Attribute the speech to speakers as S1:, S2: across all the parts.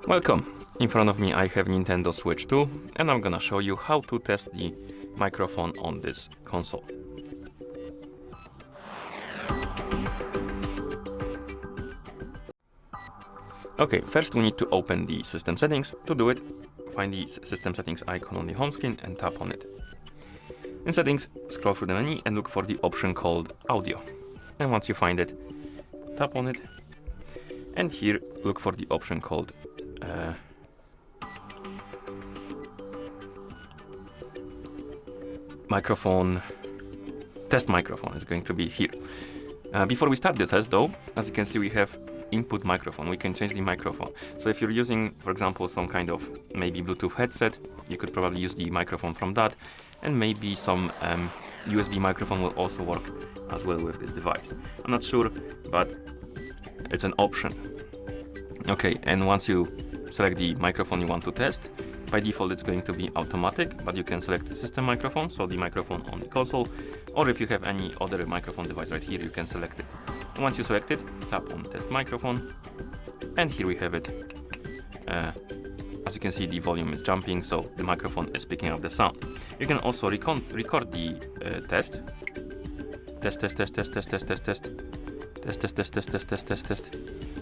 S1: Welcome! In front of me I have Nintendo Switch 2 and I'm gonna show you how to test the microphone on this console. Okay, first we need to open the system settings. To do it, find the system settings icon on the home screen and tap on it. In settings, scroll through the menu and look for the option called audio. And once you find it, tap on it. And here, look for the option called microphone. Test microphone is going to be here. Before we start the test though, as you can see, we have input microphone. We can change the microphone. So if you're using, for example, some kind of maybe Bluetooth headset, you could probably use the microphone from that. And maybe some USB microphone will also work as well with this device. I'm not sure, but it's an option. Okay, and once you select the microphone you want to test, by default it's going to be automatic, but you can select system microphone, so the microphone on the console, or if you have any other microphone device right here, you can select it. And once you select it, tap on test microphone, and here we have it. As you can see, the volume is jumping, so the microphone is picking up the sound. You can also record the test. Test.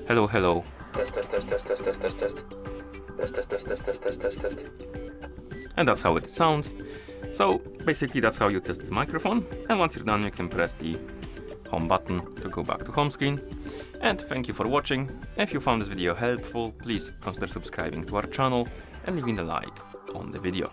S1: Hello. Test. And that's how it sounds. So basically that's how you test the microphone. And once you're done, you can press the home button to go back to home screen. And thank you for watching. If you found this video helpful, please consider subscribing to our channel and leaving a like on the video.